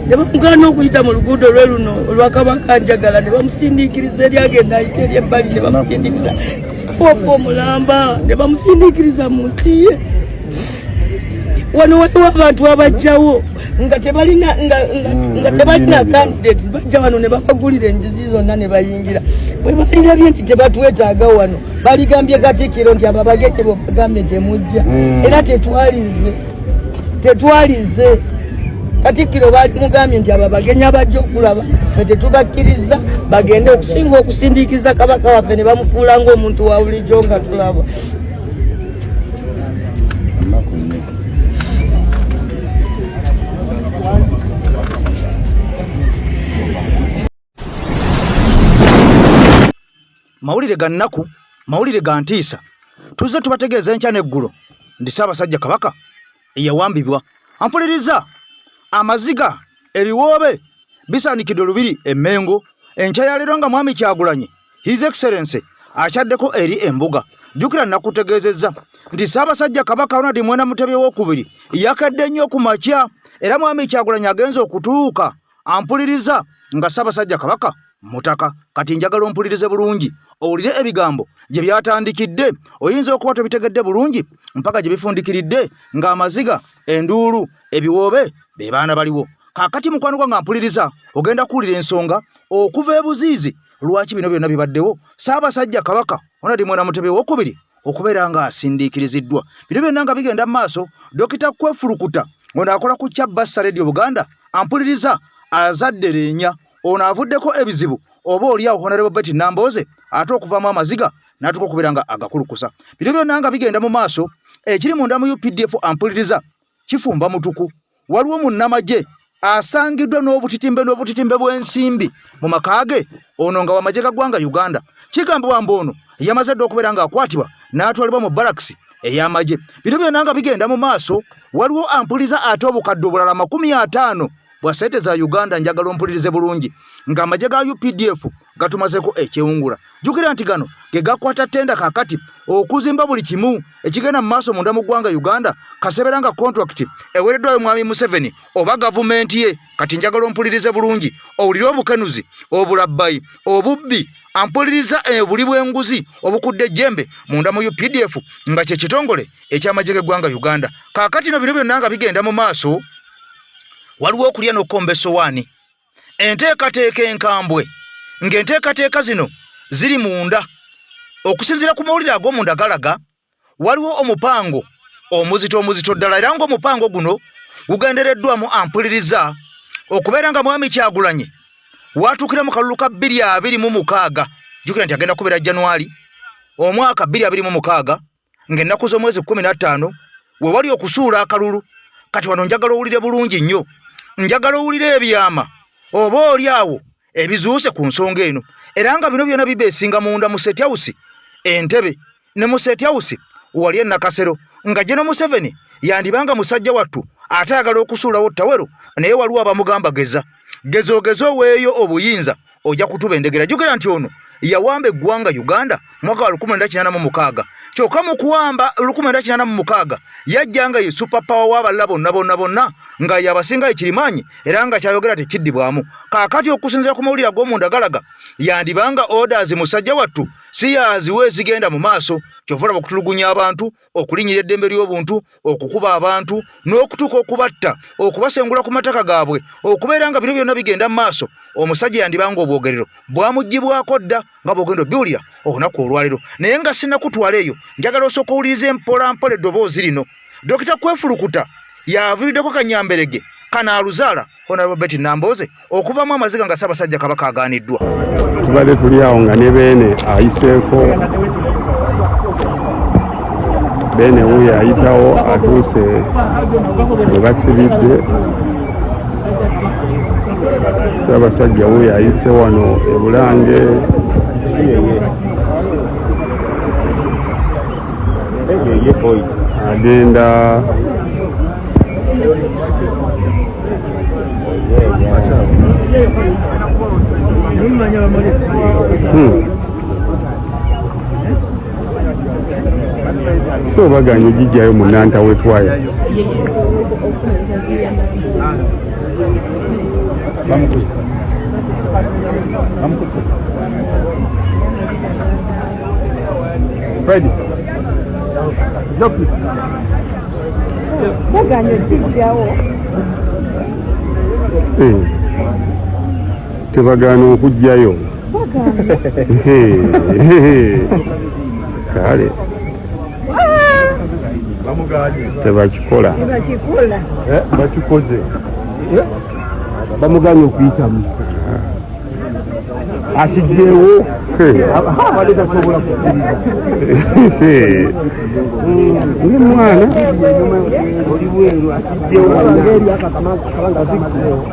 ne bamugana okuyita mu luguudo lwe luno olwa Kabaka Njagala ne bamusindiikiriza eri agenda ayita eri ebbali ne bamusindiikiriza ofa omulamba ne bamusindiikiriza mu nsi ye. Wano waliwo abantu abajjawo nga tebalina candidate bajja wano ne babagulira enjizi zonna ne bayingira. Bwe balirabye nti tebatwetaaga wano baligambye Katikkiro nti ababagenyi bo bagambye temujja era tetwalize Katikkiro balimugambye nti ababagenyi abajja okulaba fe tetubakkiriza bagende okusinga okusindiikiza Kabaka waffe ne bamufuula ng'omuntu wa bulijjo nga tulaba. Mawulire ga nnaku, mawulire ga ntiisa. Tuzze tubategeeza enkya n'eggulo ndi Ssaabasajja Kabaka eyawambibwa. Ampuliriza amaziga ebiwoobe bisaanikidde olubiri e Mengo. Enkya ya leero nga Mwami Kyagulanyi His Excellency akyaddeko eri embuga. Jjukira nakutegeezezza nti Ssaabasajja Kabaka Ronald Mwenda Mutebi owookubiri yakadde nnyo ku makya era Mwami Kyagulanyi agenza okutuuka. Ampuliriza nga Ssaabasajja Kabaka mutaka. Kati njagala ompulirize bulungi owulire ebigambo gye byatandikidde. Oyinza okuba tobitegedde bulungi mpaka gye bifundikiridde ng'amaziga enduulu ebiwoobe be baana baliwo. Kaakati mukwano gwange ampuliriza ogenda kuwulira ensonga okuva ebuziizi lwaki bino byonna bibaddewo. Ssaabasajja Kabaka Ronald Mwenda Mutebi owookubiri okubeera nga asindiikiriziddwa. Bino byonna nga bigenda mu maaso. Dokita Kwefulukuta ono akola ku Kyabassa Radio Buganda ampuliriza azadde leenya. Ono avuddeko ebizibu oba oliawo Honorable Betty Nambooze ate okuvaamu amaziga n'atuuka okubeera nga agakulukusa. Bino byonna nga bigenda mu maaso. Ekiri munda mu UPDF ampuliriza kifumba mutuku. Waliwo munnamagye asangiddwa n'obutitimbe bw'ensimbi mu maka ge. Ono nga wamagye ga ggwanga Uganda. Kigambibwa mbu ono yamaze dda okubeera ng'akwatibwa n'atwalibwa mu barracks ey'amagye. Bino byonna nga bigenda mu maaso. Waliwo ampuliriza ate obukadde obulala 50 bwa sente za Uganda njagala ompulirize bulungi ng'amagye ga UPDF gatumazeko ekyewungula. Jjukira nti gano ge gakwata ttenda kaakati okuzimba buli kimu ekigenda mu maaso munda mu ggwanga Uganda kasebera nga contract eweereddwayo Mwami Museveni oba gavumenti ye. Kati njagala ompulirize bulungi owulire obukenuzi obulabbayi obubbi. Ampuliriza buli bw'enguzi obukudde ejjembe munda mu UPDF nga kye kitongole eky'amagye g'eggwanga Uganda. Kaakati no bino byonna nga bigenda mu maaso. Waliwo okulya n'okkomba essowaani. Enteekateeka enkambwe ng'enteekateeka zino ziri munda. Okusinziira ku mawulire ag'omunda galaga waliwo omupango omuzito ddala era ng'omupango guno gugendereddwamu ampuliriza okubeera nga Mwami Kyagulanyi watuukira mu kalulu ka 2026. Jjukira nti agenda kubeera January omwaka 2026 ng'ennaku z'omwezi 15 we wali okusuula akalulu. Kati wano njagala owulire bulungi nnyo. Njagala owulire ebyama oba oli awo ebizuuse ku nsonga eno. Era nga bino byonna bibeesinga munda mu State House Entebbe ne mu State House wali e Nakasero nga General Museveni yandibanga musajja wattu ate ayagala okusuulawo ttawero naye waliwo abamugamba gezo weeyo obuyinza ojja kutuba endegera. Jjukira nti ono yawamba eggwanga Uganda mwaka wa 1986. Kyokka mu kuwamba 1986 yajja nga ye super power w'abalala bonna nga yabasinga ekirimaanyi era nga kyayogera tekiddibwamu. Kaakati okusinziira ku mawulire ag'omunda galaga yandibanga orders musajja wattu si yaziwe ezigenda mu maaso. Kyovula okutulugunya abantu, okulinyira eddembe ly'obuntu, okukuba abantu n'okutuuka okubatta, okubasengula ku mataka gaabwe, okubeera nga bino byonna bigenda mu maaso. Omusajja yandibanga obwogerero bwamuggyibwako dda nga bwogenda obiwulira olunaku olwaleero. Naye nga sinnakutwala eyo njagala osooka owuliriza mpola eddoboozi lino. Dokita Kwefulukuta yaviiriddeko Kanyamberege kanaaluzaala Honorable Betty Nambooze okuvaamu amaziga nga Ssaabasajja Kabaka agaaniddwa. Tubadde tuli awo nga ne Beene ayiseeko. Beene wuyo ayitawo atuuse we basibidde. Ssaabasajja wuyo ayise wano e Bulange. Agenda so baganye gijjayo mu Nanta wetwayo. Freddy. Joki. Baganye kijjawo. Tebagaana okujjayo. Kale. Tebakikola. Bakikoze. Bamuganye okuyitamu. Akijjeewo. Abadde tasobola kukkiriza. Ndi mwana. Oli bweru akijjeewo. Ngeri akakabanga zikkulewo.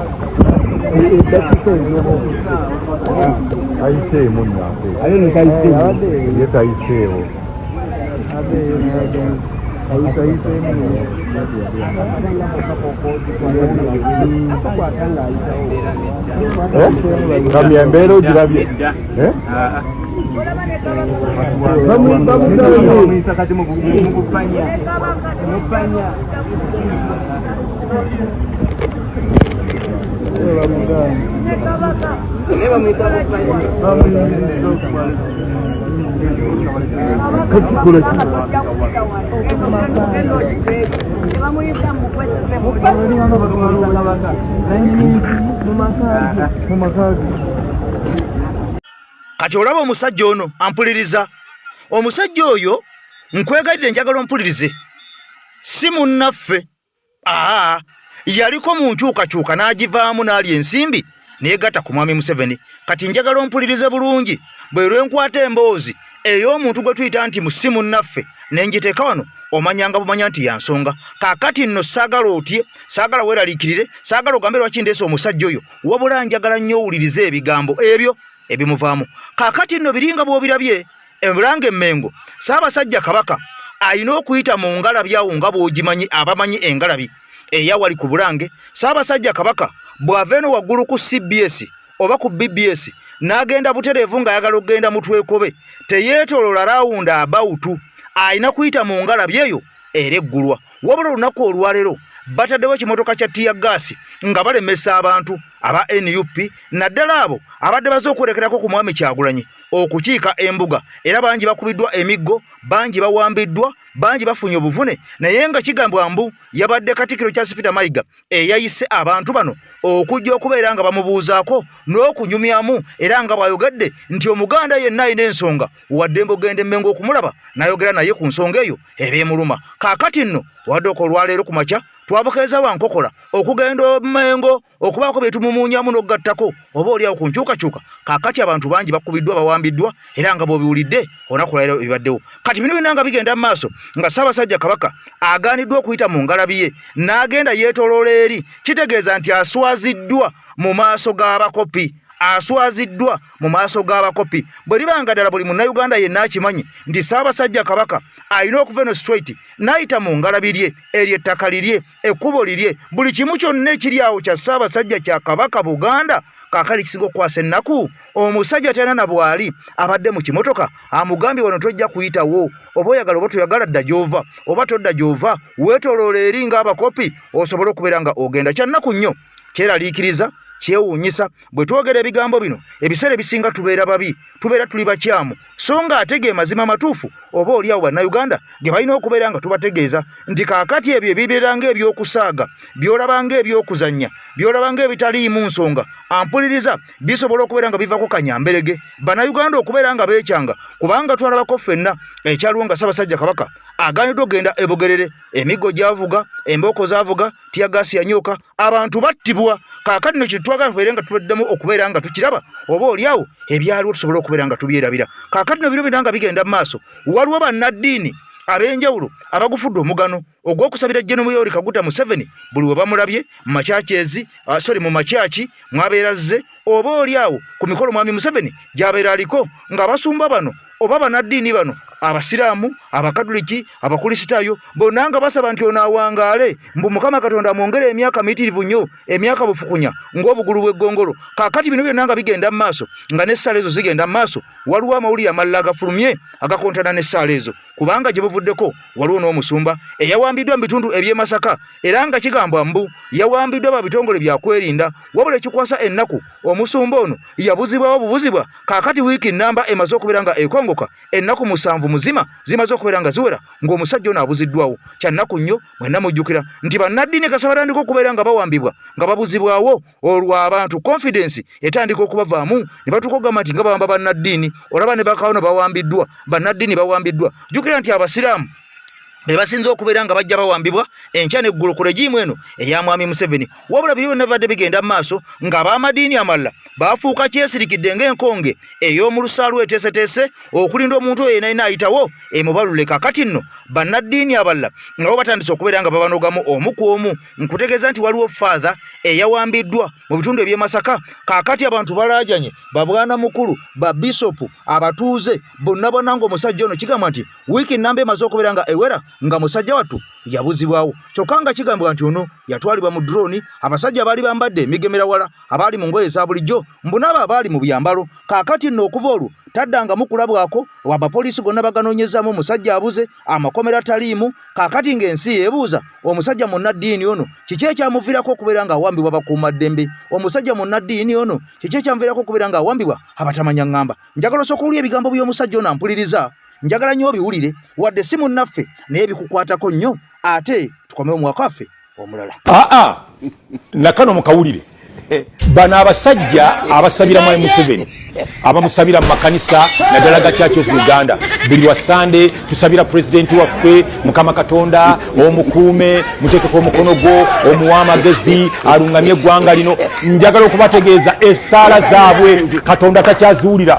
Aisee munnafe. Ayo ni kaisee. Ye kaiseewo. Kami embeera ogirabye? Kati olaba omusajja ono ampuliriza. Omusajja oyo nkwegadde njagala ompulirize. Si munnaffe. Yaliko mu nkyukakyuka n'agivaamu n'alya ensimbi neegatta ku mwami Museveni. Kati njagala ompulirize bulungi bwe lwenkwata emboozi ey'omuntu gwe tuyita nti si munnaffe nenjiteeka wano omanyanga bumanya nti yansonga. Kaakati nno saagala otye, saagala weeraliikirire, saagala ogambe lwaki ndeese omusajja oyo, wabula njagala nnyo owulirize ebigambo ebyo ebimuvaamu. Kaakati nno biringa bw'obirabye Bulange Mmengo, Ssaabasajja Kabaka alina okuyita mu ngalabi awo nga bw'ogimanyi abamanyi engalabi eyawali ku Bulange. Ssaabasajja Kabaka bw'ava eno waggulu ku CBS oba ku BBS n'agenda butereevu ng'ayagala okugenda mu twekobe, teyeetolola rawunda abawutu, alina kuyita mu ngalabi eyo era eggulwa. Wabula olunaku olwaleero bataddewo ekimotoka kya tiyagaasi nga balemesa abantu aba NUP naddala abo abadde baze okwerekerako ku mwami Kyagulanyi okukiika embuga, era bangi bakubiddwa emiggo, bangi bawambiddwa, bangi bafunye obuvune. Naye nga kigambwa mbu yabadde Katikkiro Charles Peter Mayiga eyayise abantu bano okujja okubeera nga bamubuuzaako n'okunyumyamu, era nga bw'ayogedde nti Omuganda yenna alina ensonga wadde mbogende Mmengo okumulaba n'ayogera naye ku nsonga eyo ebeemuluma. Kaakati nno wadde olwaleero ku makya twabukeeza Wankokola okugenda Mmengo okubaako bye tumumuunyamu n'okugattako oba oliawo ku nkyukakyuka. Kaakati abantu bangi bakubiddwa bawambiddwa, era nga bw'obiwulidde olunaku lwaleero bibaddewo. Kati bino bina nga bigenda mu maaso nga Ssaabasajja Kabaka agaaniddwa okuyita mu ngalabi ye n'agenda yeetoloola eri, kitegeeza nti aswaziddwa mu maaso g'abakopi. Aswaziddwa mu maaso g'abakopi. Bwe libanga ddala buli munnayuganda yenna akimanyi nti Ssaabasajja Kabaka alina okuva eno straight n'ayita mu ngalabi lye, eryo ettaka lirye, ekkubo lirye, buli kimu kyonna ekiri awo kya Ssaabasajja kya Kabaka Buganda. Kaakali kisinga okukwasa ennaku omusajja tena na bwali abadde mu kimotoka amugambye wano tojja kuyitawo, oba oyagala oba toyagala dda gy'ova, oba todda gy'ova, weetoloola eri ng'abakopi osobole okubeera nga ogenda. Kyannaku nnyo kyeraliikiriza kyewuunyisa bwe twogera ebigambo bino. Ebiseera ebisinga tubeera babi, tubeera tuli bakyamu, so nga ate ge mazima matuufu oba oliawo bannayuganda ge balina okubeera nga tubategeeza nti kaakati ebyo ebibeera ng'ebyokusaaga, byolaba ng'ebyokuzannya, byolaba ng'ebitaliimu nsonga, ampuliriza bisobola okubeera nga bivako kanyamberege bannayuganda okubeera nga beekyanga, kubanga twalabako ffenna ekyaliwo nga Ssaabasajja Kabaka agaaniddwa okugenda e Bugerere, emiggo gy'avuga, embooko z'avuga, tiyagaasi yanyooka, abantu battibwa. Kaakati no kitwagala tubeere nga tubaddemu okubeera nga tukiraba oba oliawo ebyaliwo tusobole okubeera nga tubyerabira. Kaakati no bino bina nga bigenda mu maaso, waliwo bannaddiini ab'enjawulo abagufudde omugano ogw'okusabira General Yoweri Kaguta Museveni buli we bamulabye mu makyaki mwabeerazze oba oliawo ku mikolo mwami Museveni gy'abeera aliko ng'abasumba bano oba bannaddiini bano abasiraamu, abakatuliki, abakulisitaayo bonna nga basaba nti ono awangaale mbu Mukama Katonda amwongere emyaka mitirivu nnyo, emyaka bufukunya ng'obugulu bw'eggongolo. Kaakati bino byonna nga bigenda mu maaso nga n'essaala ezo zigenda mu maaso, waliwo amawulire amalala agafulumye agakontana n'essaala ezo, kubanga gye buvuddeko waliwo n'omusumba eyawambye yawambiddwa mu bitundu eby'e Masaka era nga kigambwa mbu yawambiddwa ba bitongole bya kwerinda wabula ekikwasa ennaku omusumba ono yabuzibwawo bubuzibwa kaakati wiiki nnamba emaze okubeera nga ekongoka ennaku 7 muzima zimaze okubeera nga ziwera ng'omusajja ono abuziddwawo kyannaku nnyo mwenna mujjukira nti bannaddiini kasa batandika okubeera nga bawambibwa nga babuzibwawo olwo abantu confidence etandika okubavaamu ne batuuka okugamba nti nga bawamba bannaddiini olaba ne bakawona bawambiddwa bannaddiini bawambiddwa jjukira nti abasiraamu be basinze okubeera nga bajja bawambibwa enkya n'eggulu ku regimu eno eya mwami Museveni wabula biri byonna bibadde bigenda mu maaso ng'ab'amadiini amalala baafuuka kyesirikidde ng'enkonge ey'omu lusaalu eteeseteese okulinda omuntu oyo yenna ayitawo emubalule kakati nno bannaddiini abalala nga bo batandise okubeera nga babanogamu omu ku omu nkutegeeza nti waliwo faatha eyawambiddwa mu bitundu eby'e Masaka kaakati abantu balaajanye babwana mukulu babisopu abatuuze bonna bonna ng'omusajja ono kigamba nti wiiki nnamba emaze okubeera nga ewera nga musajja wattu yabuzibwawo kyokka nga kigambibwa nti ono yatwalibwa mu drone abasajja abaali bambadde emigemerawala abaali mu ngoye za bulijjo mbunaaba abaali mu byambalo kaakati nno okuva olwo taddangamu kulabwako abapoliisi gonna baganoonyezaamu omusajja abuze amakomera taliimu kaakati ng'ensi yeebuuza omusajja munnaddiini ono kiki ekyamuviirako okubeera nga awambibwa bakuumaddembe omusajja munnaddiini ono kiki ekyamuviirako okubeera nga awambibwa abatamanya ŋŋamba njagala osooka okuwulira ebigambo by'omusajja ono ampuliriza njagala nnyo obiwulire wadde si munnaffe naye bikukwatako nnyo ate tukomewo mu waffe omulala nakano mukawulire bano abasajja abasabira mwami Museveni abamusabira mu makanisa naddala ga Church of Uganda buli wa Sunday tusabira pulezidenti waffe Mukama Katonda omukuume muteekeko omukono gwo omuwa amagezi alungamye eggwanga lino njagala okubategeeza essaala zaabwe Katonda takyaziwulira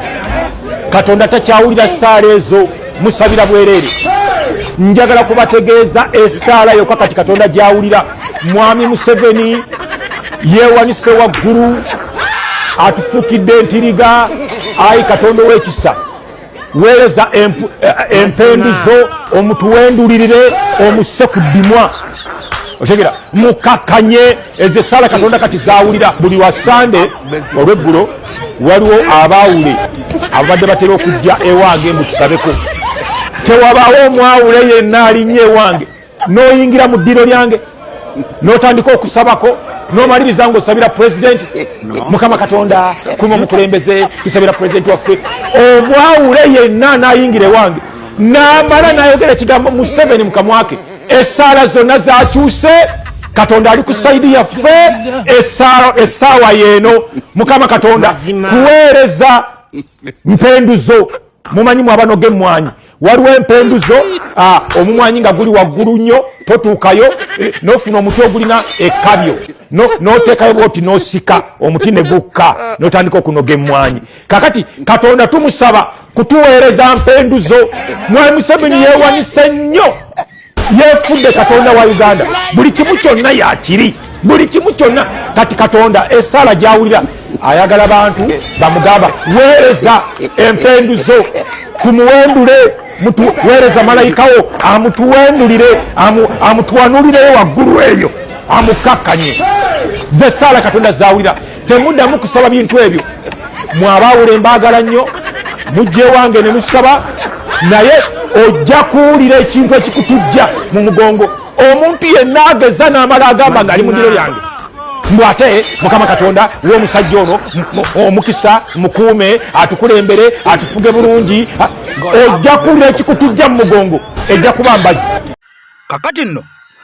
Katonda takyawulira ssaala ezo musabira bwereere njagala kubategeeza essaala yokka kati Katonda gyawulira mwami Museveni yeewanise waggulu atufuukidde entiriga ayi Katonda ow'ekisa weereza empenduzo omutuwendulirire omuse ku ddimwa otegera mukakkanye ezo essaala Katonda kati zaawulira buli wa Sande olw'eggulo waliwo abaawule abadde batera okujja ewange mbu tusabeko tewabaawo omwawule yenna alinnye ewange n'oyingira mu ddiro lyange n'otandika okusabako n'omaliriza ng'osabira pulezidenti Mukama Katonda kuma omukulembeze tusabira pulezidenti waffe omwawule yenna n'ayingira ewange n'amala n'ayogera ekigambo Museveni mu kamwake essaala zonna zakyuse Katonda ali ku sayidi yaffe essaawa yeeno Mukama Katonda kuweereza mpenduzo mumanyimu abanoga emmwanyi waliwo empenduzo omumwanyi nga guli waggulu nnyo totuukayo n'ofuna omuti ogulina ekkabyo n'oteekayo bwoti n'osika omuti ne gukka n'otandika okunoga emmwanyi kakati Katonda tumusaba kutuweereza mpenduzo mwami Museveni yeewanise nnyo yeefudde Katonda wa Uganda buli kimu kyonna yakiri buli kimu kyonna kati Katonda essaala gyawulira ayagala bantu bamugamba weereza empenduzo tumuwendule weereza malayikawo amutuwendulire amutwanulireyo waggulu eyo amukakkanye ze essaala Katonda zaawulira temuddamu kusaba bintu ebyo mwabaawule mbaagala nnyo mujje wange ne musaba naye ojja kuwulira ekintu ekikutujja mu mugongo omuntu yenna ageza n'amala agamba ng'ali mu ddiro lyange mbwate Mukama Katonda w'omusajja ono omukisa mukuume atukulembere atufuge bulungi ojja kuwulira ekikutujja mu mugongo ejja kuba mbazi kakati nno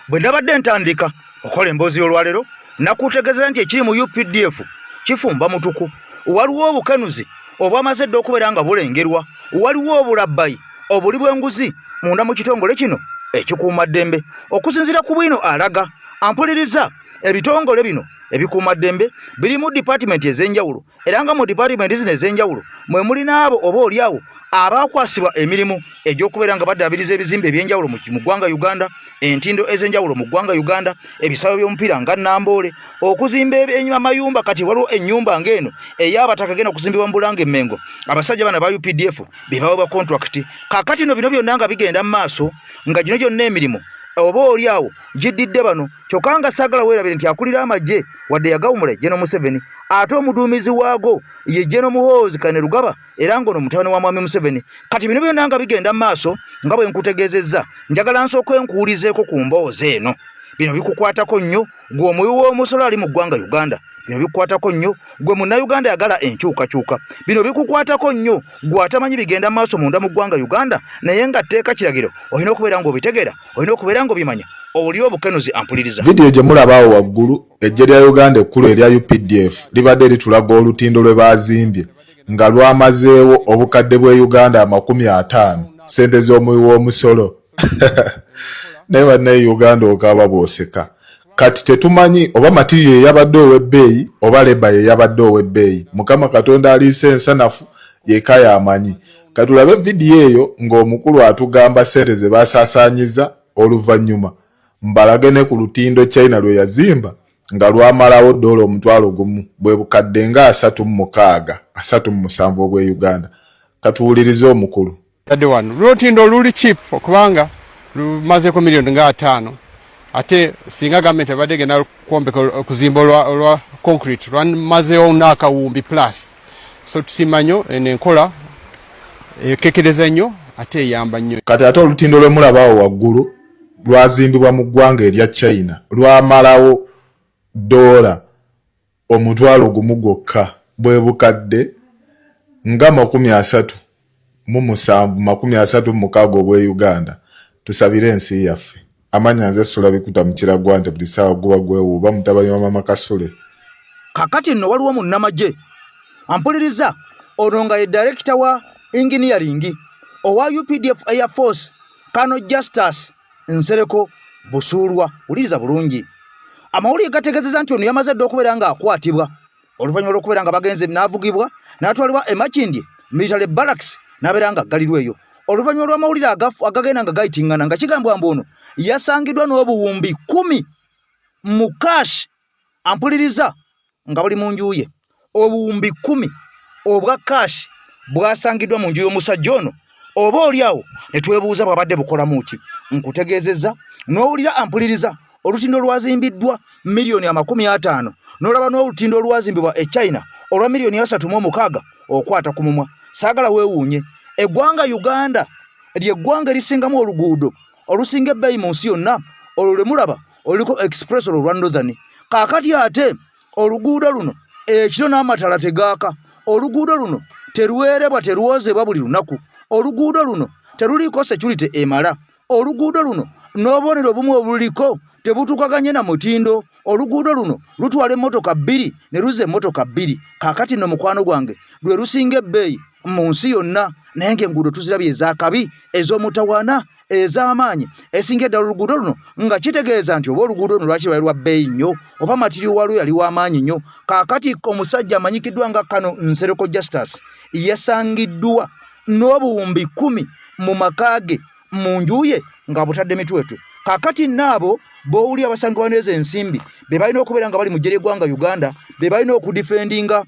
bwe ndabadde ntandika okola emboozi y'olwaleero nakutegeeza nti ekiri mu UPDF kifumba mutuku waliwo obukenuzi obwamaze dda okubeera nga bulengerwa waliwo obulabbayi obuli bw'enguzi munda mu kitongole kino ekikuumaddembe okusinziira ku bwino alaga ampuliriza ebitongole bino ebikuumaddembe birimu dipatimenti ez'enjawulo era nga mu dipatimenti zino ez'enjawulo mwe muli n'abo oba oliawo abaakwasibwa emirimu egy'okubeera nga baddaabiriza ebizimbe eby'enjawulo mu ggwanga Uganda entindo ez'enjawulo mu ggwanga Uganda ebisaawe by'omupiira nga Namboole okuzimba amayumba kati waliwo ennyumba ng'eno ey'abataka genda okuzimbibwa mu Bulange Mmengo abasajja bana ba UPDF be bawa ba contract kakati no bino byonna nga bigenda mu maaso nga gino gyonna emirimu oba oli awo giddidde bano kyokka nga saagala weerabire nti akulira amagye wadde yagawumula General Museveni ate omuduumizi waago ye General Muhoozi Kainerugaba era ng'ono mutabani wa Mwami Museveni. Kati bino byonna nga bigenda maaso nga bwe nkutegeezezza njagala nsooke nkuwulizeeko ku mboozi eno. Bino bikukwatako nnyo gwe omuwi w'omusolo ali mu ggwanga Uganda. Bino bikukwatako nnyo gwe munnayuganda yagala enkyukakyuka. Bino bikukwatako nnyo gwe atamanyi bigenda maaso munda mu ggwanga Uganda naye nga tteeka kiragiro olina okubeera ng'obitegeera, olina okubeera ng'obimanya. Oli obukenuzi ampuliriza. Vidiyo gye mulabaawo waggulu eggye lya Uganda ekkulu erya UPDF libadde litulaga olutindo lwe baazimbye nga lwamazeewo obukadde bwe Uganda 50 ssente z'omuwi w'omusolo. Naye bannaye Uganda okaaba booseka. Kati tetumanyi oba matiriyo yabadde ow'ebbeeyi oba leba ye yabadde ow'ebbeeyi. Mukama Katonda aliisa ensanafu yeka yamanyi. Katulabe vidiyo eyo ng'omukulu atugamba ssente ze baasaasaanyiza oluvannyuma mbalage ne ku lutindo China lwe yazimba nga lwamalawo $1,000 bwe bukadde nga 36 obwe Uganda. Katuwulirize omukulu. Tadde wano lutindo luli cheap okubanga lumaze ko milioni nga 5 ate singa government abadegena kwombeka kuzimba olwa concrete lwamaze onaka wumbi plus so tusimanyo enenkola kekereza nnyo ate yamba nnyo. Kati ate olutindo lwe mulabaawo waggulu lwazimbibwa mu ggwanga erya China lwamalawo $1,000 gwokka bwe bukadde nga 37 obwe Uganda. Tusabire ensi yaffe. Amanya nze Sulabikuta mu Kiragwante buli ssaawa guba gwewuuba mutabani wa Mama Kasule. Kakati nno waliwo munnamagye ampuliriza ono nga ye director wa engineering owa UPDF Air Force Kano Justice Nsereko Busulwa. Uliriza bulungi amawulire gategeezezza nti ono yamaze dde okubeera nga akwatibwa oluvannyuma lw'okubeera nga bagenze n'avugibwa n'atwalibwa e Makindye military barracks n'abeera nga aggalirwa eyo. Oluvannyuma lw'amawulire agagenda nga gayitingana nga kigambwa mbu ono yasangiddwa n'obuwumbi 10 mu cash ampuliriza nga buli mu nju ye. Obuwumbi 10 obwa cash bwasangiddwa mu nju y'omusajja ono. Oba oli awo ne twebuuza bw'abadde bukolamu ki. Nkutegeezezza n'owulira ampuliriza olutindo lwazimbiddwa milioni 50 n'olaba n'olutindo lwazimbibwa e China olwa milioni 36 okwata ku mumwa. Saagala weewuunye eggwanga Uganda ly'eggwanga erisingamu oluguudo olusinga ebbeeyi mu nsi yonna. Olwo lwe mulaba oliko express olwa Northern. Kaakati ate oluguudo luno ekiro n'amatala tegaaka. Oluguudo luno terwerebwa terwozebwa buli lunaku. Oluguudo luno teruliiko security emala. Oluguudo luno n'obubonero obumu obuliko tebutukaganye na mutindo. Oluguudo luno lutwala emmotoka 2 ne luza emmotoka 2. Kaakati nno mukwano gwange lwe lusinga ebbeeyi mu nsi yonna. Naye ng'enguudo tuzirabye ez'akabi ez'omutawaana ez'amaanyi esinga eddala oluguudo luno nga kitegeeza nti oba oluguudo luno lwaki lwali lwa bbeeyi nnyo oba matiriyo walwo yali w'amaanyi nnyo. Kaakati omusajja amanyikiddwa nga Kano Nsereko Justice yasangiddwa n'obuwumbi 10 mu maka ge mu nju ye nga butadde mitwetwe. Kaakati naabo bowuli abasangibwa n'ezo ensimbi be balina okubeera nga bali mu ggye ly'eggwanga Uganda, be balina okudifendinga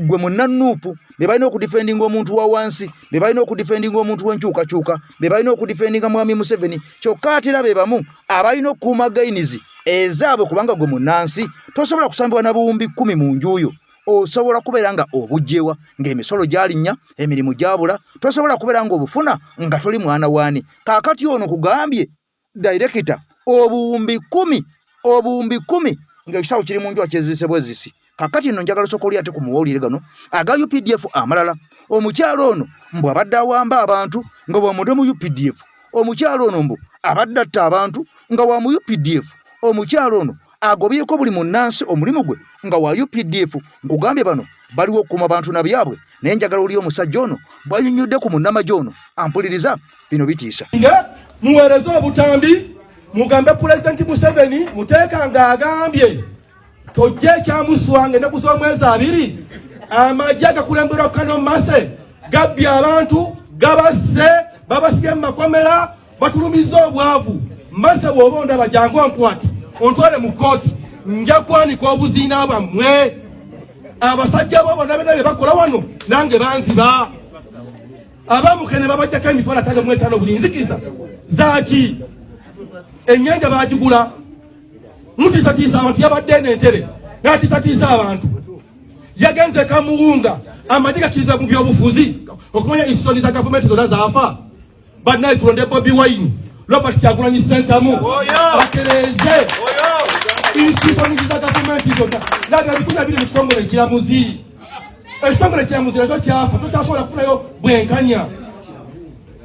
gwe munnanuupu, be balina okudifendinga omuntu wa wansi, be balina okudifendinga omuntu w'enkyukakyuka, be balina okudifendinga Mwami Museveni. Kyokka ate era be bamu abalina okukuuma gainizi ezaabwe kubanga gwe munnansi tosobola kusambibwa na buwumbi 10 mu nju yo. Osobola kubeera nga obujjewa ng'emisolo gyalinnya, emirimu gyabula, tosobola kubeera nga obufuna nga toli mwana waani. Kaakati ono kugambye director obuwumbi 10 ng'ekisawo kiri mu nju akyezise bwezisi. Kaakati nno njagala osooka oli ate ku muwulire gano aga UPDF amalala. Omukyalo ono mbu abadde awamba abantu nga bwamudde mu UPDF. Omukyalo ono mbu abadde atta abantu nga wa mu UPDF. Omukyalo ono agobyeko buli munnansi omulimu gwe nga wa UPDF. Nkugambye bano baliwo okukuuma abantu na byabwe. Naye njagala oli omusajja ono bwanyunyudde ku munnamagye ono ampuliriza bino bitiisa. Muweereze obutambi mugambe Pulezidenti Museveni muteeka ng'agambye tojje ekyamuswange ennaku z'omwezi 2 amagye agakulemberwa Kano Mase gabbye abantu gabasse babasige mu makomera batulumiza obwavu. Mase bw'oba ondaba jangu onkwate ontwale mu kkooti nja kwanika obuziina bwammwe. Abasajja bo bonna bena bye bakola wano nange banziba. Abamukene babajjako emitwalo 5 buli nzikiza zaaki ennyanja baagigula mutiisatiisa abantu yabadde n'entebe n'atiisatiisa abantu yagenze Kamuwunga amagye gakkiriza mu byobufuzi okumanya institutions za gavumenti zonna zaafa bannaye tulonde Bobi Wine Robert Kyagulanyi Ssentamu batereeze institutions za gavumenti zonna laga bitunda biri mu kitongole kiramuzi ekitongole kiramuzi nakyo kyafa tokyasobola kufunayo bwenkanya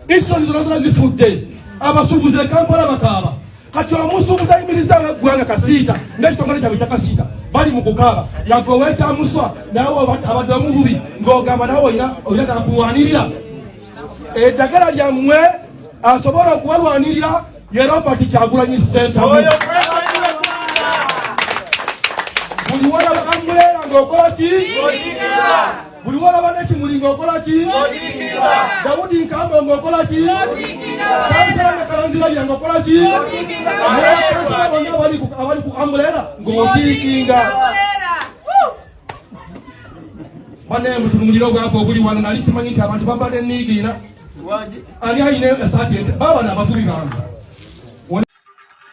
institutions zonna zifudde abasuubuzi e Kampala bakaaba kati omusuubuzi ayimiriza eggwanga Kasiita ng'ekitongole kyabwe kya Kasiita bali mu kukaaba yagowe ekyamuswa nawe abadde omuvubi ng'ogamba nawe olina nakulwanirira eddagala lyammwe asobola okubalwanirira ye Robert Kyagulanyi Ssentamu buli walaba Amulera ng'okola ki buli walaba n'ekimuli ng'okola ki Dawudi Nkambo ng'okola ki Kansala Kalanzira ng'okola ki n'abakansala bonna abali ku Amulera ng'otiikinga banaye mutunuliro gwako obuli wano nali simanyi nti abantu bambadde enniigiina ani ayina esaati ente baba n'abavubi bange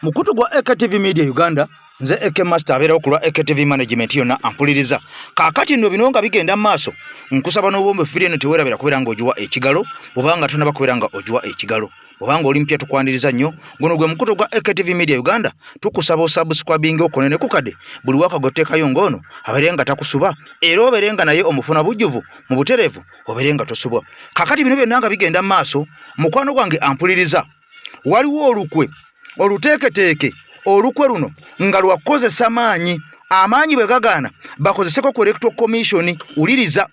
mukutu gwa AKTV Media Uganda nze AK Master abeerawo ku lwa AKTV Management yonna ampuliriza kaakati nno bino nga bigenda maaso nkusaba n'obwombe firi eno teweerabira kubeera nga ogiwa ekigalo bw'obanga tonaba kubeera nga ogiwa ekigalo bw'obanga oli mpya tukwaniriza nnyo guno gwe mukutu gwa AKTV Media Uganda tukusaba osubscribinge okonene ku kade buli waka gotteekayo ng'ono abeere nga takusuba era obeere nga naye omufuna bujjuvu mu butereevu obeere nga tosubwa kaakati bino byonna nga bigenda maaso mukwano gwange ampuliriza waliwo olukwe oluteeketeeke olukwe luno nga lwakozesa amaanyi bwe gagaana bakozeseko ku Electoral Commission uliriza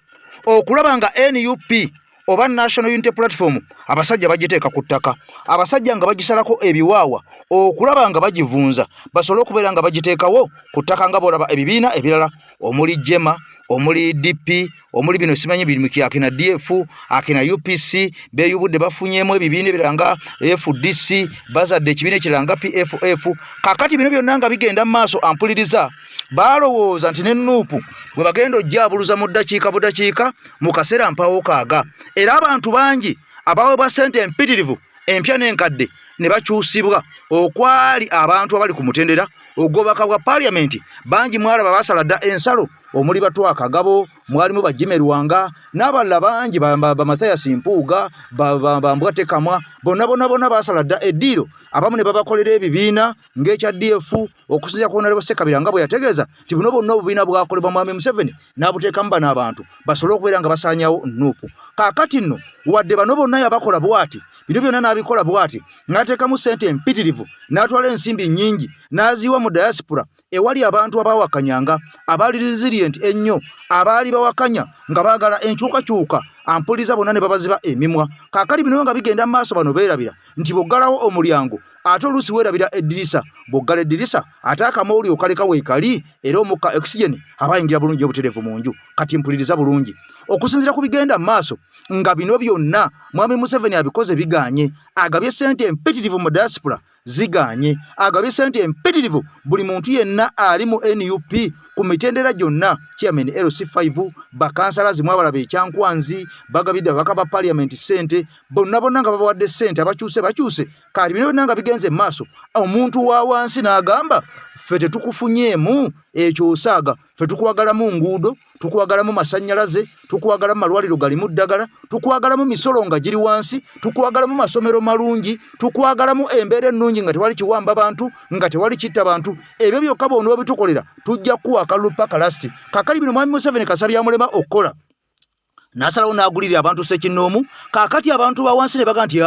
okulaba nga NUP oba National Unity Platform abasajja bagiteeka ku ttaka abasajja nga bagisalako ebiwaawa okulaba nga bagivunza basobole okubeera nga bagiteekawo ku ttaka nga bolaba ebibiina ebirala omuli Jema omuli DP omuli bino simanyi biri mu akina DF akina UPC beyubudde bafunyemu ebibiina ebiranga FDC bazadde ekibiina ekiranga PFF kakati bino byonna nga bigenda mu maaso ampuliriza balowooza nti ne Nuupu bwe bagenda ojjaabuluza mu ddakiika budakiika mu kaseera mpawo kaaga era abantu bangi abaweebwa ssente empitirivu empya n'enkadde ne bakyusibwa okwali abantu abali ku mutendera ogobaka bwa parliament bangi mwalaba basala dda ensalo omuli Batwa Kagabo mwalimu Bajime Ruwanga n'abalala bangi ba Mathias Mpuuga ba Mbwate Kamwa bonna basala dda eddiiro abamu ne babakolera ebibiina ng'ekya DF okusinziira ku Honorable Ssekabira nga bwe yategeeza ti buno bonna obubiina bwakolebwa Mwami Museveni n'abuteekamu bano abantu basobole okubeera nga basaanyawo Nuupu kaakati nno wadde bano bonna yabakola bwati bino byonna n'abikola bwati n'ateekamu ssente empitirivu n'atwala ensimbi nnyingi n'aziiwa mu diaspora ewali abantu abawakanyanga abali resilient ennyo abaali bawakanya nga baagala enkyukakyuka ampuliza bonna ne babaziba emimwa kaakali bino nga bigenda mu maaso bano beerabira nti bw'oggalawo omulyango ate oluusi weerabira eddirisa bw'oggala eddirisa ate akamawuli okaleka weekali era omukka oxygen abayingira bulungi obutereevu mu nju kati mpuliriza bulungi okusinziira ku bigenda mu maaso nga bino byonna Mwami Museveni abikoze biganye agabye ssente empitirivu mu diaspora ziganye agabye ssente empitirivu buli muntu yenna ali mu NUP ku mitendera gyonna chairman LC5 bakansala zimwe abalaba ekyankwanzi bagabidde bakaba parliament ssente bonna nga babawadde ssente abakyuse kati bino byonna nga bigenze mu maaso omuntu wa wansi n'agamba ffe tetukufunyeemu ekyo osaaga ffe tukwagalamu nguudo tukwagalamu masannyalaze tukwagalamu malwaliro galimu ddagala tukwagalamu misolo nga giri wansi tukwagalamu masomero malungi tukwagalamu embeera ennungi nga tewali kiwamba bantu nga tewali kitta bantu ebyo byokka bonna obitukolera tujja kuwaka lupaka lasti kakali bino Mwami Museveni kasabya mulema okukola nasalawo n'agulirira abantu ssekinnoomu kaakati abantu bawansi ne baga nti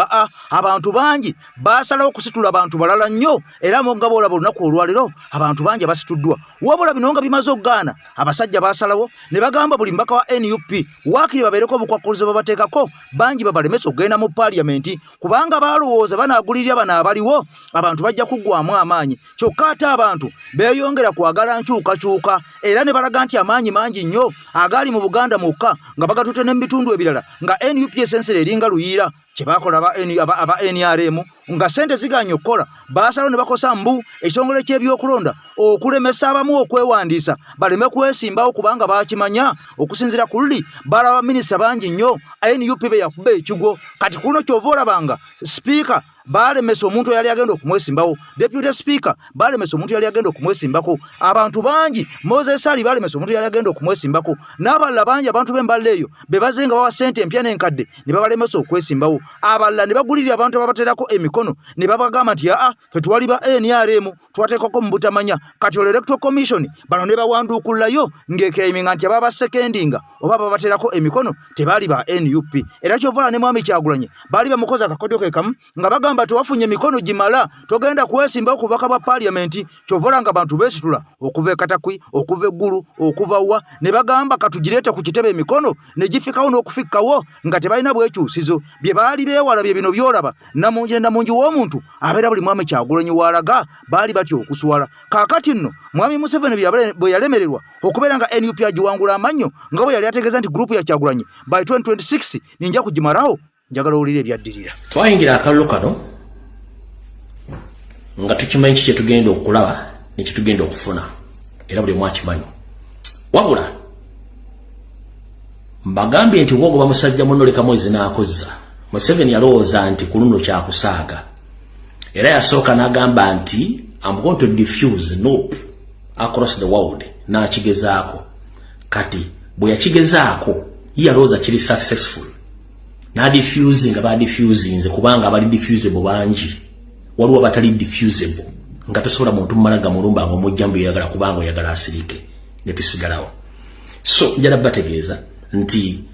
abantu bangi basalawo okusitula abantu balala nnyo era nga boolaba olunaku olwaliro abantu bangi basituddwa wabula bino nga bimaze okugaana abasajja basalawo ne bagamba buli mbaka wa NUP waakiri babeereko obukwakkulizo babateekako bangi babalemesa okugenda mu paaliyamenti kubanga balowooza banaagulirira bano abaliwo abantu bajja kuggwamu amaanyi kyokka ate abantu beeyongera kwagala nkyukakyuka era ne balaga nti amaanyi mangi nnyo agali mu Buganda mukka nga bagatute ne mu bitundu ebirala nga NUP essensere eringa luyiira kyebakola aba NRM nga ssente ziganye okukola baasalawo ne bakosa mbu ekitongole ky'ebyokulonda okulemesa abamu okwewandiisa baleme kwesimbawo kubanga bakimanya okusinziira ku luli balaba minisita bangi nnyo NUP be yakuba ekigo kati kuno kyova olabanga sipiika balemesa omuntu yali agenda okumwesimbawo, deputy speaker balemesa omuntu yali agenda okumwesimbako, abantu bangi Moses Ali balemesa omuntu yali agenda okumwesimbako, n'abalala bangi abantu b'emballa eyo bebazenga bawa ssente empya n'enkadde ne babalemesa okwesimbawo, abalala ne bagulirira abantu ababaterako emikono ne babagamba nti ffe twali ba NRM twateekako mu butamanya, kati electoral commission bano ne bawanduukulayo ng'ekeeminga nti ababa sekendinga oba babaterako emikono tebaali ba NUP. Era Kyovala ne Mwami Kyagulanyi baali bamukoza akakodyo ke kamu nga bagamba tuwafunye emikono gimala togenda kwesimbawo ku bubaka bwa parliament. Kyovala nga bantu beesitula okuva e Katakwi, okuva eggulu, okuva wa ne bagamba katugireete ku kitebe emikono ne gifikawo n'okufikkawo nga tebalina bwekyusizo. Bye baali beewala bye bino byolaba namungi w'omuntu abeera buli Mwami Kyagulanyi walaga baali batyo okuswala. Kaakati nno Mwami Museveni bwe yalemererwa okubeera nga NUP agiwangula amannyo nga bwe yali ategeeza nti gurupu ya Kyagulanyi by 2026 ninja kugimalawo, njagala owulire ebyaddirira. Twayingira akalulu kano nga tukimanyi kye tugenda okulaba ne kye tugenda okufuna era buli mwakimanyi. Wabula mbagambye nti wogoba musajja muno leka mwezi n'akozza. Museveni yalowooza nti ku luno kyakusaaga era yasooka n'agamba nti I'm going to diffuse NUP across the world, n'akigezaako. Kati bwe yakigezaako yalowooza kiri successful, na diffusing aba diffusing kubanga abali diffusable bangi, waliwo batali diffusable nga tosobola muntu mmalaga mulumba ngo mujjambu yagala kubanga yagala asirike ne tusigalawo. So njala bategeeza nti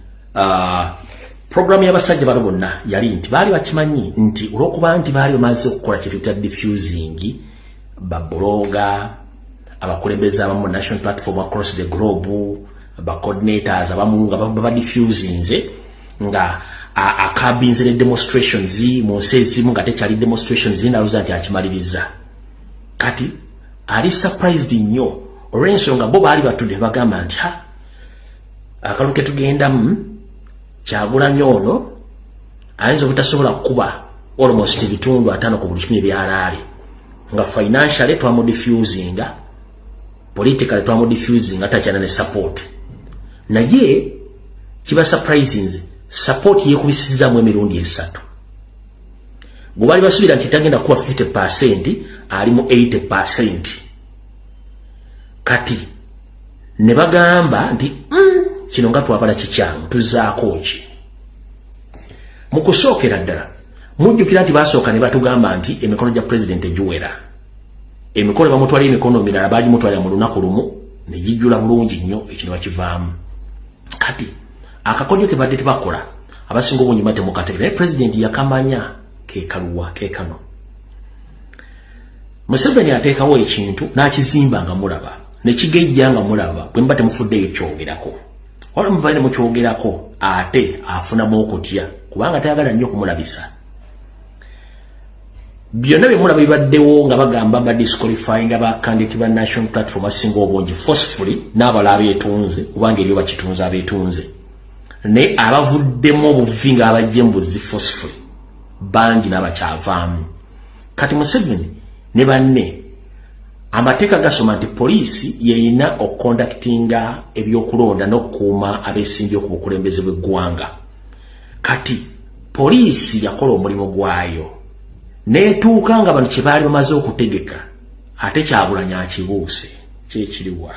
program y'abasajja bano bonna yali nti baali bakimanyi nti olwokuba nti baali bamaze okukola kye tuyita diffusing, babloga abakulembeze abamu national platform across the globe, coordinators abamu nga baba diffusing nga akabinzire demonstrations mu nsi ezimu nga tekyali demonstrations ndowooza nti akimaliriza. Kati ali surprised nnyo olw'ensonga bo baali batudde bagamba nti akalu ke tugendamu Kyagulanyi ono ayinza obutasobola kuba almost ebitundu 5 ku buli 100 byalaali, nga financially twamu diffusing, politically twamu diffusing, atakyana ne support. Naye kiba surprising support yekubisizzamu emirundi 3. Gwe bali basubira nti tagenda kuba 50%, ali mu 80%. Kati ne bagamba nti kino nga twabala kikyamu tuzaako ki. Mu kusookera ddala mujjukira nti basooka ne batugamba nti emikono gya president egiwera, emikono bamutwala emikono mirala bagimutwalira mu lunaku lumu ne gijjula bulungi nnyo, ekino bakivaamu. Kati akakodyo ke badde tebakola abasinga obunyuma temukategera, naye president yakamanya kekaluwa kekano. Museveni ateekawo ekintu n'akizimba nga mulaba nekigejja nga mulaba bwe mba temufuddeyo ekyogerako, wala muvaine mukyogerako ate afunamu okutya kubanga tayagala nnyo kumulabisa. Byonna bye mulaba bibaddewo nga bagamba ba disqualifying aba candidate ba national platform asinga obungi forcefully n'abala abeetunze kubanga eriyo bakitunze abeetunze, ne abavuddemu obuvi nga abajje mu buzi forcefully bangi n'abakyavaamu. Kati Museveni ne banne amateeka gasoma nti poliisi yeyina okuconductinga ebyokulonda n'okukuuma abeesimbye ku bukulembeze bw'eggwanga. Kati poliisi yakola omulimu gwayo neetuuka nga bano kye baali bamaze okutegeka ate Kyagulanyi akibuuse kyekiriwa.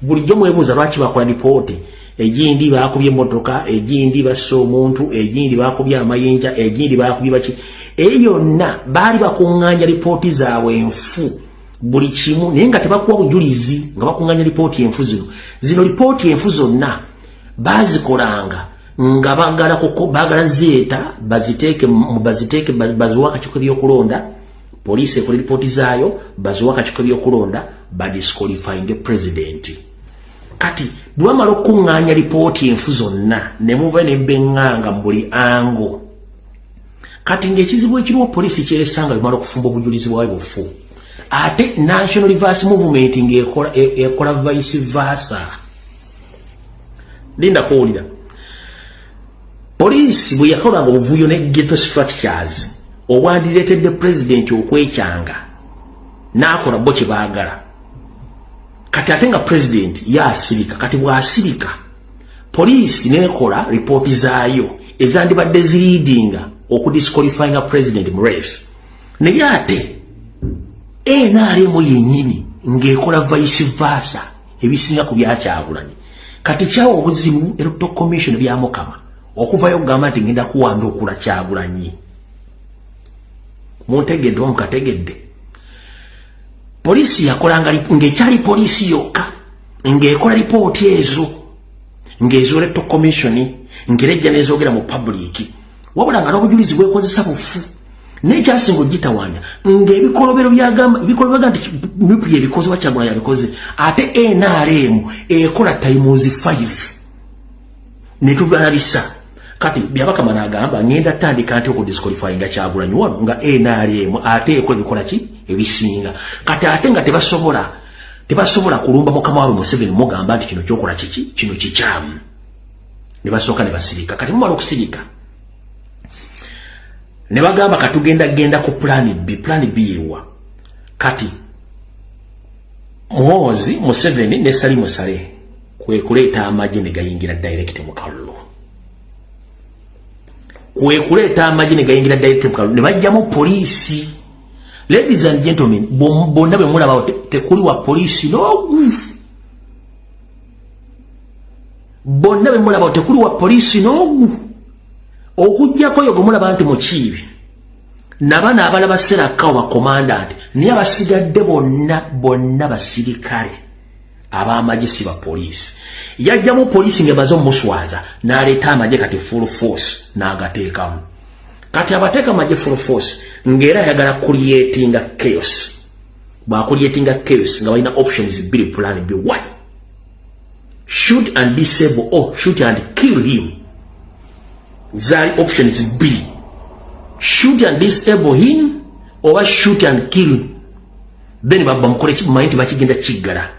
Bulijjo mwebuuza lwaki bakola lipooti, egindi baakubye emmotoka, egindi basse omuntu, egindi baakubye amayinja, egindi baakubye baki. Eyo yonna baali bakuŋŋaanya lipooti zaabwe enfu buli kimu, naye nga tebakuwa bujulizi nga bakuŋŋaanya lipooti enfu zino. Zino lipooti enfu zonna baazikolanga nga bagala zeeta baziteeke baziwa akakiiko by'okulonda, poliisi ekola lipooti zaayo baziwa akakiiko by'okulonda badisqualifying president. Kati bwamala okuŋŋaanya lipooti enfu zonna ne muva ne beŋŋanga mu buli ango. Kati ng'ekizibu ekiriwo poliisi kyesanga bimala okufumba obujulizi bwayo bufu, ate national reverse movement ng'ekola vice versa. Linda kuwulira poliisi bwe yakolanga obuvuyo ne ghetto structures obwandireetedde president okwekyanga n'akola bo kye baagala. Kati ate nga president yaasirika, kati bw'asirika poliisi n'ekola ripooti zaayo ezandibadde ziriidinga okudisqualifying president mu race naye ate NRM yennyini ng'ekola vice versa ebisinga ku byakyagulanyi kati kyawa obuzibu electoral commission byamukama okuvayo okugamba nti ngenda kuwanda okula Kyagulanyi muntegedde omukategedde polisi yakolanga ng'ekyali polisi yokka ng'ekola lipooti ezo ng'ezo electoral commission ng'erejja n'ezoogera mu public wabula nga n'obujulizi bwekozesa bufu n'ekyasinga ogitawanya ng'ebikolobero byagamba nti nupi ebikoze Kyagulanyi yabikoze ate NRM ekola times 5 netubanalisa kati byabakama n'agamba ngenda tandika nti okudisqualifyinga Kyagulanyi wano nga NRM ate ekola ebikola ki ebisinga kati ate nga tebasobola kulumba mukama waabwe Museveni mugamba nti kino kyokola kiki kino kikyamu ne basooka ne basirika kati mumala okusirika ne bagamba katugenda ku plan B ewa kati Muhoozi Museveni ne Salimu Saleh kwe kuleeta amagye ne gayingira direct mu kalulu ne bajjamu polisi. Ladies and gentlemen, bonna bwe mulaba tekuli wa polisi n'ogu bonna bwe mulaba tekuli wa polisi n'ogu okujjako yo gomulaba nti mukiibi nabana abalaba Serakawo ba commandant niye abasigadde bonna basirikale ab'amagye ba polisi yajjamu polisi ng'emaze omuswaza n'aleeta amagye kati full force n'agateekamu kati abateeka amagye full force ng'era ayagala creatinga chaos bw'akuleetinga chaos nga balina options bbiri plan B1 shoot and disable or shoot and kill him zaali options bbiri shoot and disable him or shoot and kill then baba mukole kimanyi nti bakigenda kiggala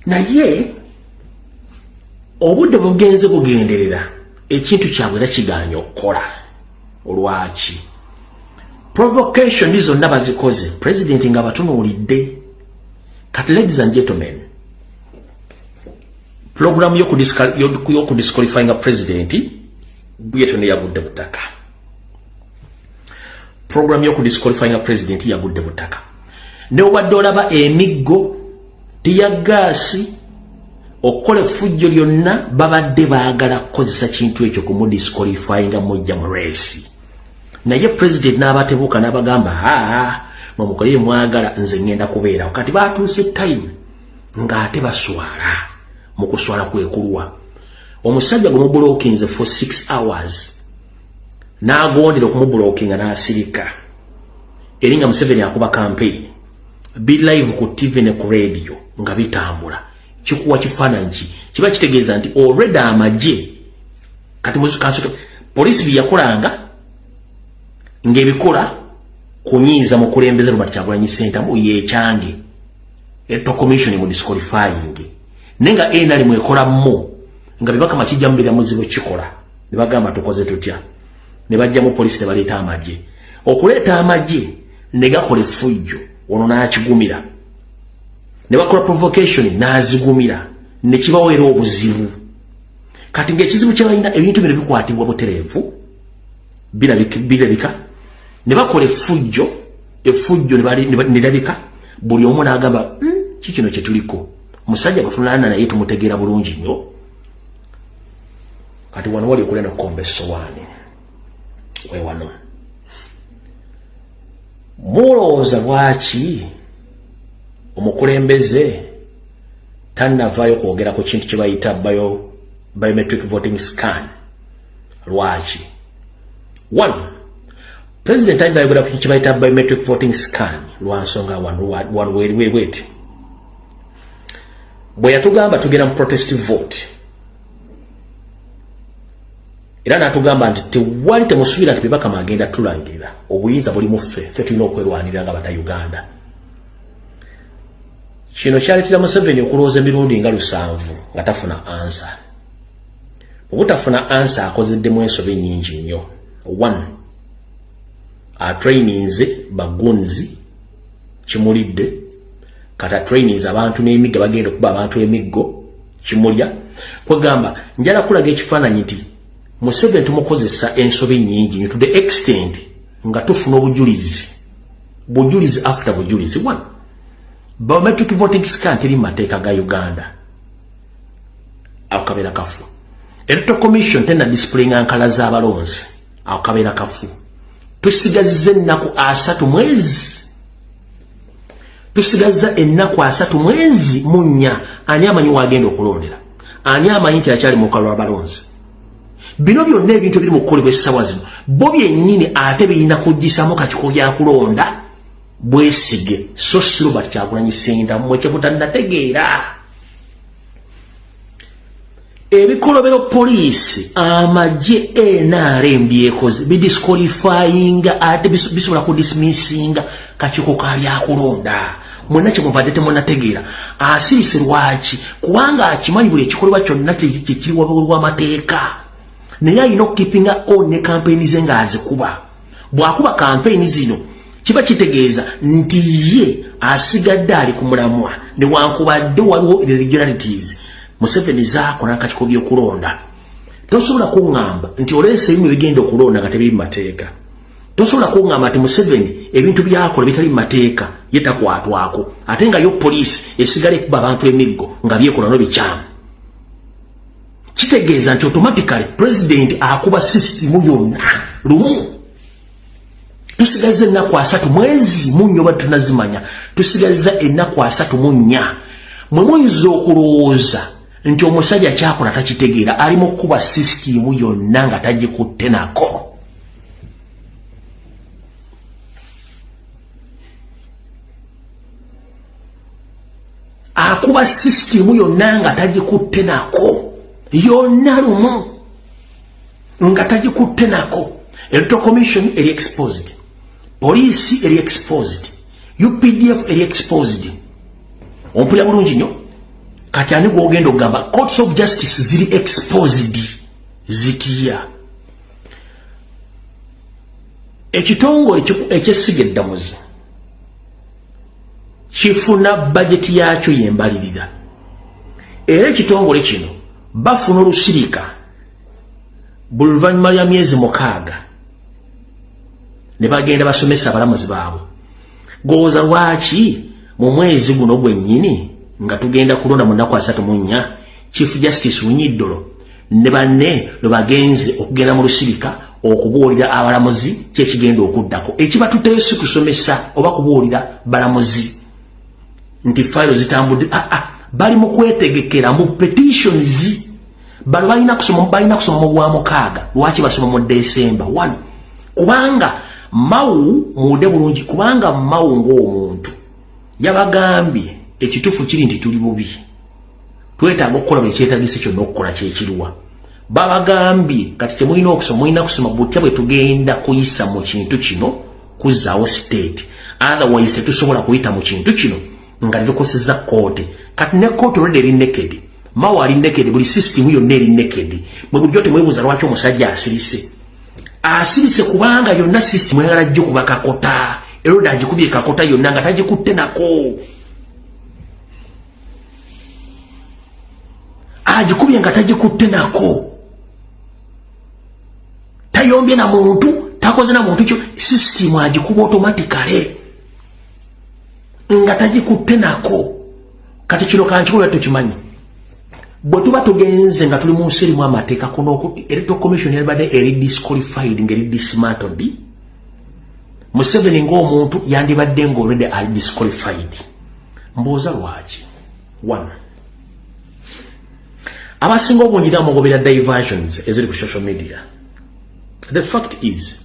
naye obudde bugenze bugenderera ekintu kyabwe era kiganya okukola olwaki provocation izo ndaba zikoze president nga batunuulidde kati ladies and gentlemen program y'okudisqualifying president yetu ne yagudde butaka program y'okudisqualifying president yagudde butaka ne obadde olaba emiggo tiyagaasi okukola effujjo lyonna babadde baagala kukozesa kintu ekyo kumudisqualifyinga mujja mu race naye president n'abatebuuka n'abagamba mumukole mwagala nze ngenda kubeerawo kati baatuuse time ng'ate baswala mu kuswala kwekulwa omusajja gwe mubulookinze for 6 hours n'agondera okumubulookinga n'asirika eri nga Museveni akuba campaign be live ku TV ne ku radio nga bitambula kikuwa kifaananyi kiba kitegeeza nti already amagye kati mukansoke polisi byakolanga ng'ebikola kunyiiza mu kulembeza Robert Kyagulanyi Center mu yekyange electoral commission mu disqualifying nenga enali mwekola mo nga bibaka makijja mbira muzibu kikola ne bagamba tukoze tutya ne bajja mu polisi ne baleeta amagye okuleeta amagye ne gakola effujjo ono n'akigumira ne bakola provocation n'azigumira ne kibawera obuzibu kati ng'ekizibu kyabalina ebintu bino bikwatibwa butereevu birabika ne bakola effujjo ne labika buli omu n'agamba kikino kye tuliko musajja batunalana naye tumutegeera bulungi nnyo kati wano wali okulenda okukomba essowaani wewano mulowooza lwaki omukulembeze tannavaayo kwogera ku kintu kye bayita biometric voting scan lwaki one president ayogera ku kintu kye bayita biometric voting scan lwansonga wano weti bwe yatugamba tugenda mu protest vote era n'atugamba nti tewali temusuubira nti bibaka magenda tulangirira obuyinza buli mu ffe tulina okwerwanirira nga bannayuganda kino kyaleetera Museveni okulowooza emirundi nga 7 nga tafuna ansa obutafuna ansa akozeddemu ensobe nnyingi nnyo one atraininze bagunzi kimulidde kata trainings abantu n'emigga bagenda okuba abantu emiggo kimulya kwegamba njala kulaga ekifaananyi nti Museveni tumukozesa ensobe nyingi to the extent nga tufuna bujulizi after bujulizi. One, biometric voting scan teri mateeka ga Uganda akabera kafu. Electoral Commission tena displaying ankala za balonzi akabera kafu. Tusigazize ennaku 3 mwezi. Tusigaza ennaku 3 mwezi munya ani amanyi wagenda okulondera. Ani amanyi nti akyali mu kalwa balonzi. Bino byonna ebintu biri mu kukolebwa essawa zino. Bo byennyini ate birina kuggisamu kakiko ya kulonda bwesige. So siro Kyagulanyi Ssentamu mmwe kye mutannategeera. Ebikolobero poliisi amagye NRM byekoze bidisqualifyinga ate bisobola kudismissinga kakiko kali akulonda. Mwena kye muvadde temunategeera. Asirise lwaki? Kubanga akimanyi buli ekikolebwa kyonna kiri wabweru w'amateeka. Naye alina okukeepinga on ne campaign ze ng'azikuba. Bw'akuba campaign zino kiba kitegeeza nti ye asigadde ali ku mulamwa newankubadde waliwo irregularities. Museveni zaako n'akakiko by'okulonda. Tosobola kuŋŋamba nti oleese ebimu bigenda okulonda nga tebiri mu mateeka. Tosobola kuŋŋamba nti Museveni ebintu byakola bitali mu mateeka ye takwatwako. Ate nga yo poliisi esigala ekuba abantu emiggo nga byekola no bikyamu. Kitegeeza nti automatically president akuba system yonna lumu. Tusigaze ennaku 3 mwezi munyo bati tunazimanya. Tusigaze ennaku 3 munya. Mwe muyinza okulowooza nti omusajja kyakola takitegeera ali mu kuba system yonna nga tagikutte nako. Akuba system yonna nga tagikutte nako. Yonna lumu nga tagikutte nako. Electoral Commission eri exposed. Police eri exposed. UPDF eri exposed. Ompulira bulungi nnyo. Kati ani gwogenda okugamba courts of justice ziri exposed zitiya. Ekitongole ekyessiga eddamuzi kifuna bajeti yakyo yembalirira. Era ekitongole kino bafuna olusirika buli luvannyuma lya myezi 6 ne bagenda basomesa abalamuzi baabwe. Gooza lwaki mu mwezi guno gwennyini nga tugenda kulonda mu nnaku 34 Chief Justice Winyiddolo ne banne lwe bagenze okugenda mu lusirika okubuulira abalamuzi kyekigenda okuddako. Ekibatutteyo si kusomesa oba kubuulira balamuzi nti fayiro zitambudde. Bali mu kwetegekera mu petitions. Bali balina kusoma mu bwa 6. Lwaki basoma mu December 1? Kubanga Mawu mude bulungi, kubanga Mawu ng'omuntu yabagambye ekitufu kiri nti tuli bubi. Twetaaga okukola buli kyetaagisa kyonna okukola kyekiriwa. Babagambye kati temulina okusoma, mulina kusoma butya bwe tugenda kuyisa mu kintu kino kuzzaawo state. Otherwise tetusobola kuyita mu kintu kino nga tukosezza kooti. Kati ne kooti olwedde eri naked. Mawu ali naked, buli system yonna eri naked. Mwe bulijjo temwebuuza lwaki omusajja asirise. Asirise kubanga yonna system eyagala jjo kuba kakota. Eroda agikubye kakota yonna nga tagikutte nako. Agikubye nga tagikutte nako. Tayombye na muntu, takoze na muntu kyo, system agikuba automatically. Nga tagikutte nako. Kati kino kanchikola tukimanyi. Bwe tuba tugenze nga tuli mu nsi erimu amateeka kuno Electoral Commission yabadde eri disqualified ngeri dismantled. Museveni ng'omuntu yandibadde ng'olwedde ali disqualified. Mbooza lwaki? 1. Abasinga obungira mugobera diversions eziri ku social media. The fact is,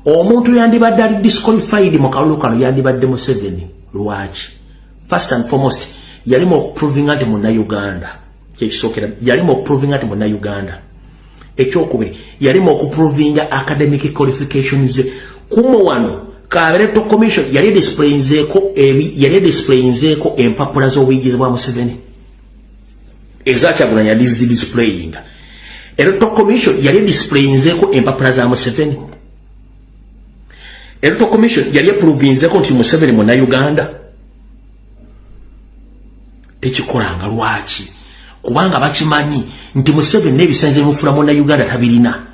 omuntu yandibadde ali disqualified mu kalulu kano yandibadde Museveni. Lwaki? First and foremost, yalimu okuproving anti Munnayuganda. Kyekisokera yalimu okuproving anti Munnayuganda. Ekyokubiri, yalimu okuprovinga academic qualifications. Kumo wano ka Electoral Commission yali displayinzeeko empapula z'obuyigizi bwa Museveni. Eza Kyagulanyi yali displaying. Electoral Commission yali displayinzeeko empapula za Museveni. Electoral Commission yali approvinzeeko nti Museveni Munnayuganda. Tekikolanga lwaki? kubanga bakimanyi nti Museveni n'ebisanze mufula monna Uganda tabirina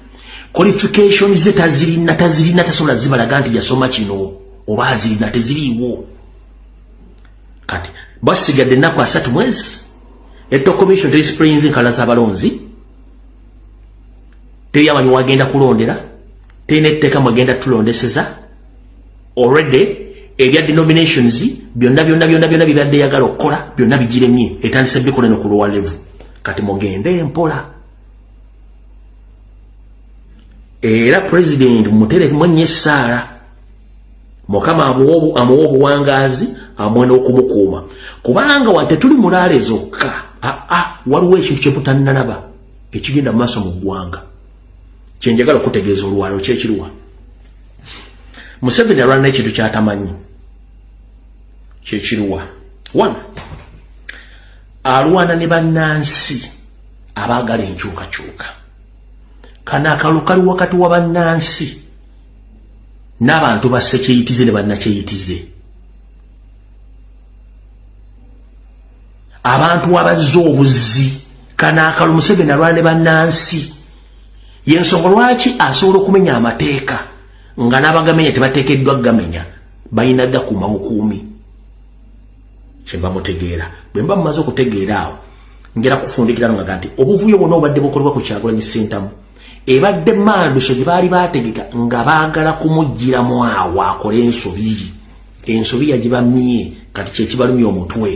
qualifications ze tazirina tasobola zibalaga nti yasoma kino oba azirina teziriiwo kati basigadde ennaku 3 mwezi Electoral Commission terisprings nkala z'abalonzi teri amanyi wagenda kulondera terina etteeka mwagenda tulondeseza already ebya denominations byonna bibadde yagala okukola byonna bigiremye etandise bikola no ku lower level kati mugende empola era president mutere mwenye Sara mukama amuwa obuwangazi amwe n'okumukuuma kubanga wante tuli mulaale zokka waliwo ekintu kyebutanalaba ekigenda mu maaso mu ggwanga kyenjagala okutegeeza olwalo kyekiruwa Museveni alwana n'ekintu kyatamanyi kyekiruwa 1 alwana ne bannansi abaagala enkyukakyuka kana akalu kali wakati wa bannansi n'abantu basekyeyitize ne bannakyeyitize abantu abazza obuzzi kana akalu Museveni alwana ne bannansi yensonga lwaki asobola okumenya amateeka nga n'abagamenya tebateekeddwa gamenya balina gakuuma bukuumi kyemba mutegeera bwe mba mumaze okutegeera awo ngera kufundikira nga nti obuvuyo bwonna obadde bukolebwa ku Kyagulanyi Ssentamu ebadde manduso gye baali bategeka nga baagala kumuggyiramu awo akole ensobi yagibamye kati kyekibalumya omutwe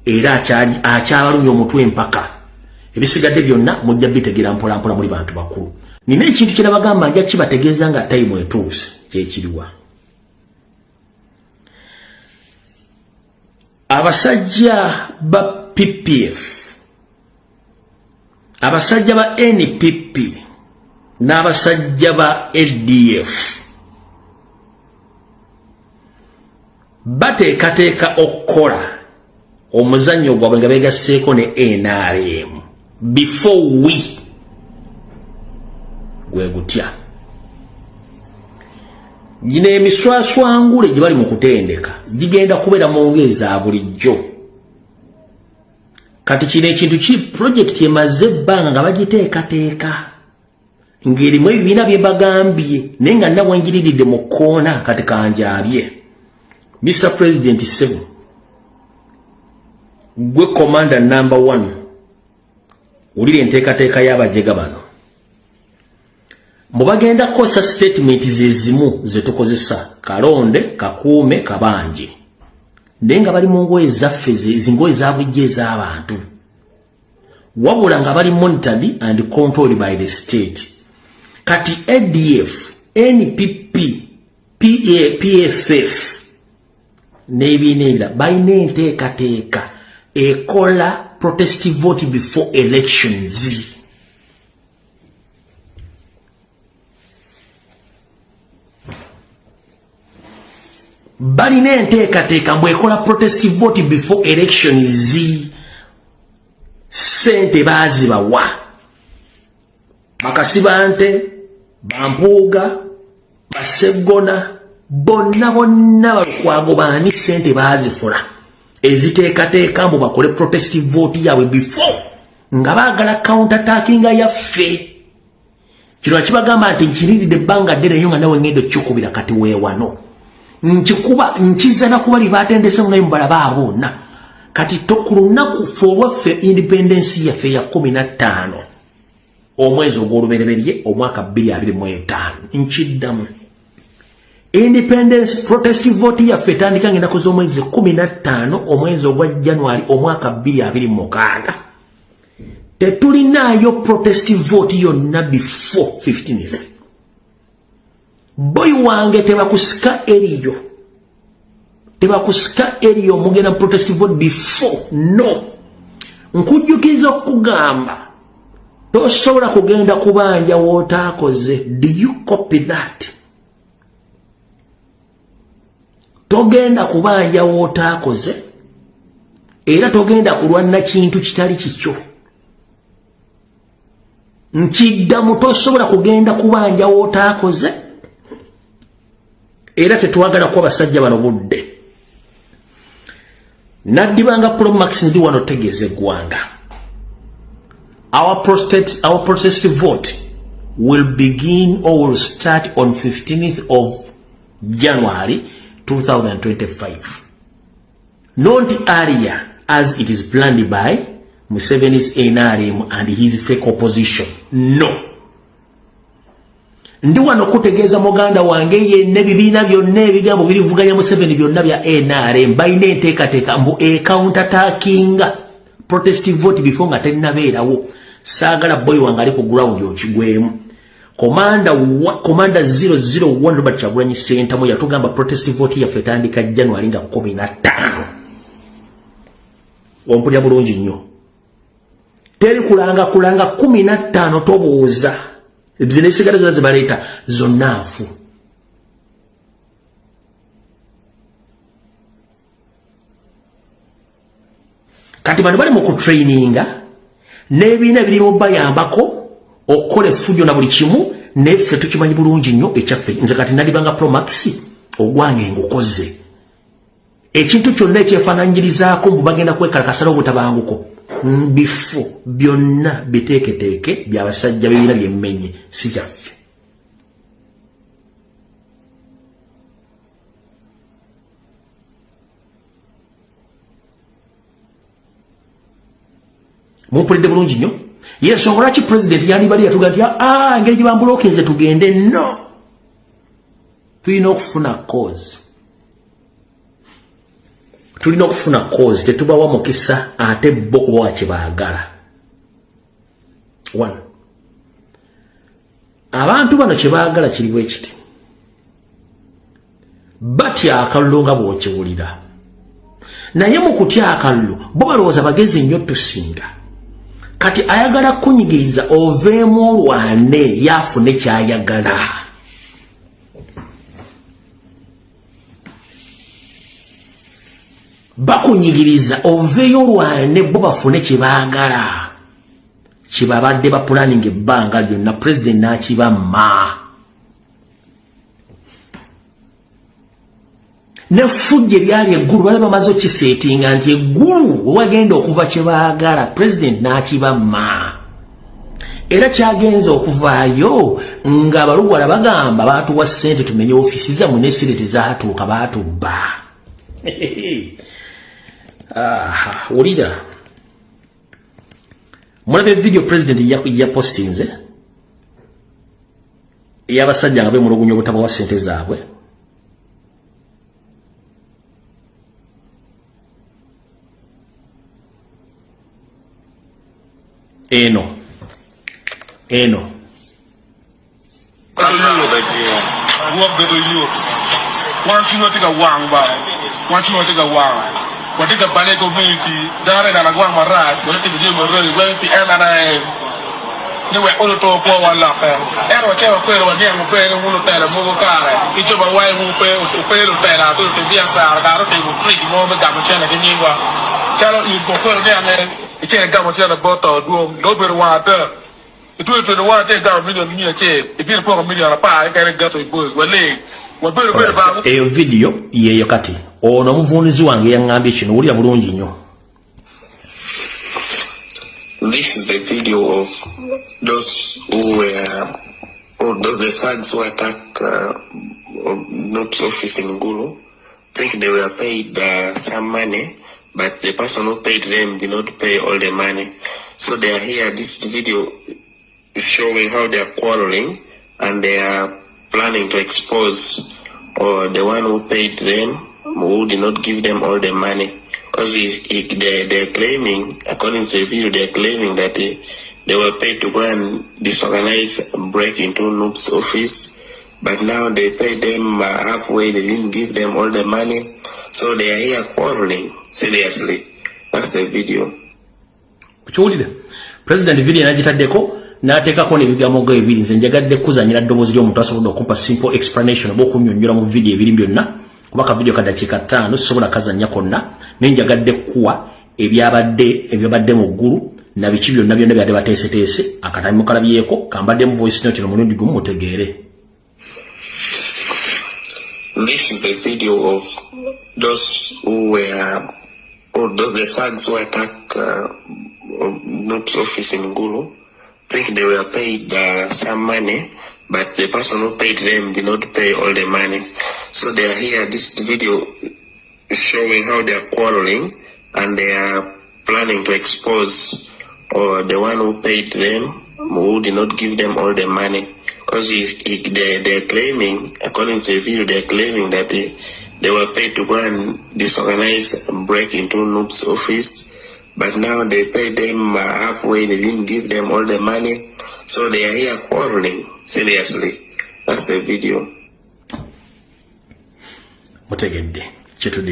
era akyabalumya omutwe mpaka ebisigadde byonna mujja bitegeera mpolampola muli bantu bakulu nina ekintu kye nabagamba nja kibategeeza nga time etuuse kyekiriwa abasajja ba PPF abasajja ba NPP n'abasajja ba LDF bateekateeka okukola omuzannyo gwabwe nga beegasseeko ne NRM before we gwe gutya gino emiswaswangule gye bali mu kutendeka gigenda kubeera mu ngeza bulijjo kati kino ekintu ki project emaze ebbanga nga bagiteekateeka ng'erimu ebibiina bye bagambye naye nga nabwe njiriridde mu kkoona kati kanjaabye Mr. President Ssebu gwe commander number 1 ulire enteekateeka y'abajega bano mubagenda kosa statement zezimu zetukozesa Kalonde Kakuume Kabanje nenga bali mu ngoye zaffe ezingoye zabujje ez'abantu wabula nga bali monitored and controlled by the state kati ADF NPP PFF nebinebira balina enteekateeka ekola protest vote before elections balina enteekateeka bwekola protest vote before elections sente bazibawa Bakasibante Bampuuga Basegona bonna balukwago bani sente bazifula eziteekateeka mbu bakole protest vote yawe before nga baagala counter attacking yaffe kino kibagamba nti nkiriridde ebbanga ddene nnyo nga nawe ngendo kyukubira kati weewano nkikuba nkiza nakubali batendese munaye mubalaba abonna kati ku lunaku ffe olwaffe independence yaffe ya 15 omwezi ogw'olubereberye omwaka 2025 nkiddamu independence protest vote yaffe etandika ng'ennaku z'omwezi 15 omwezi ogwa January omwaka 2026 tetulinayo protest vote yonna before 15th boy wange tebakusika eriyo mugenda protest vote before no nkujjukiza okugamba tosobola kugenda kubanja wotaakoze do you copy that togenda kubanja wotaakoze era togenda kulwanna kintu kitali kikyo nkiddamu tosobola kugenda kubanja wotaakoze era tetwagala kuba basajja bano budde naddibanga Promax ndi wano tegeze gwanga our protest vote will begin or will start on 15th of January 2025. Not earlier as it is planned by Museveni's NRM and his fake opposition. No. Ndiwa nokutegeza muganda wange yenne bibiina byonna ebigambo birivuganya Museveni byonna bya NRM bayina enteekateeka mbu counter-attackinga protest vote before nga tennabeerawo. Saagala boy wange ali ku ground okigwemu. Commander 001 Robert Kyagulanyi Ssentamu yatugamba protest vote yaffe etandika January nga 15. Ompulya bulungi nnyo. Teri kulanga 15 tobuuza. Ebizina esigala zonna zibaleeta zonnaafu. Kati bano bali mu kutraininga n'ebiina birimu bayambako okukola effujo na buli kimu neffe tukimanyi bulungi nnyo ekyaffe. Nze kati nalibanga Promax ogwange ngukoze. Ekintu kyonna ekyefaananyirizaako mbu bagenda kwekalakasala obutabanguko bifu byonna biteeketeeke by'abasajja b'ebibiina by'emmenye si kyaffe. Mumpulidde bulungi nnyo. Yensonga lwaki president yandibali yatuga nti engeri gye bambulookinze tugende. No, tulina okufuna cause. Tulina okufuna cause tetubawa mukisa ate bo kubawa kye baagala. One, abantu bano kye baagala kiri bwe kiti. Batya akalulu nga bw'okiwulira. Naye mu kutya akalulu bo balowooza bagezi nnyo tusinga. Kati ayagala kunyigiriza oveemu olwane yafune kyayagala. Bakunyigiriza oveeyo olwane bo bafune kye baagala. Kye babadde bapulaninga ebbanga lyonna president n'akibamma. Nefujje lyali eggulu bali bamaze okiseetinga nti eggulu wewagenda okuva kye baagala president n'akibamma. Era kyagenza okuvaayo nga abalugwala bagamba baatuwa ssente tumenye ofiisi zammwe n'essire tezaatuuka baatubba. Wulira mulaba video president yapostinze ey'abasajja nga beemulugunya obutabawa ssente zaabwe. Eno. Watika pale community dare na lagwa marat wote bije morori wewe na niwe ono to kwa wala ero chewa kwelo wadia ngopele muno tele mugo kare icho ba wai mupe upelo tele to bia sa garo te trick mo be gamo chana kenyingwa chalo ni bokoro ne ane iche gamo chana boto duo dobero wa ta itu to no wa te gamo million ni che ipi po million pa kare gato ibo wale wabero bero ba eyo video yeyo kati ono muvunizi wange yangambye kino wulira bulungi nnyo. This is the video of those who were, or the thugs who attacked NOP's office in Gulu. I think they were paid some money, but the person who paid them did not pay all the money. So they are here. This video is showing how they are quarreling and they are planning to expose the one who paid them, who did not give them all the money. Because they're claiming, according to the video, they're claiming that they were paid to go and disorganize and break into Noob's office. But now they paid them halfway, they didn't give them all the money. So they are here quarreling, seriously. That's the video. President video najitaddeko n'ateekako n'ebigambo nga ebiri. Nze njagadde kuzanyira ddoboozi ly'omuntu asobodde okumpa simple explanation oba okunnyonnyola mu video ebiri byonna. Kubaka video kadakiika 5 sobola kazannya konna. Nenjagadde kuwa ebyabadde mu ggulu na biki byonna byonna byadde bateeseteese akatami mukalabyeko kambadde mu voice note omulundi gumu mutegeere. This is the video of those who were, or the thugs who attacked NUPS office in Gulu. I think they were paid some money, but the person who paid them did not pay all the money. So they are here. This video is showing how they are quarreling, and they are planning to expose the one who paid them, who did not give them all the money. Because they are claiming, according to the video, they are claiming that they were paid to go and disorganize and break into NUPS office. But now they paid them halfway, they didn't give them all the money. So they are here quarreling, seriously. That's the video.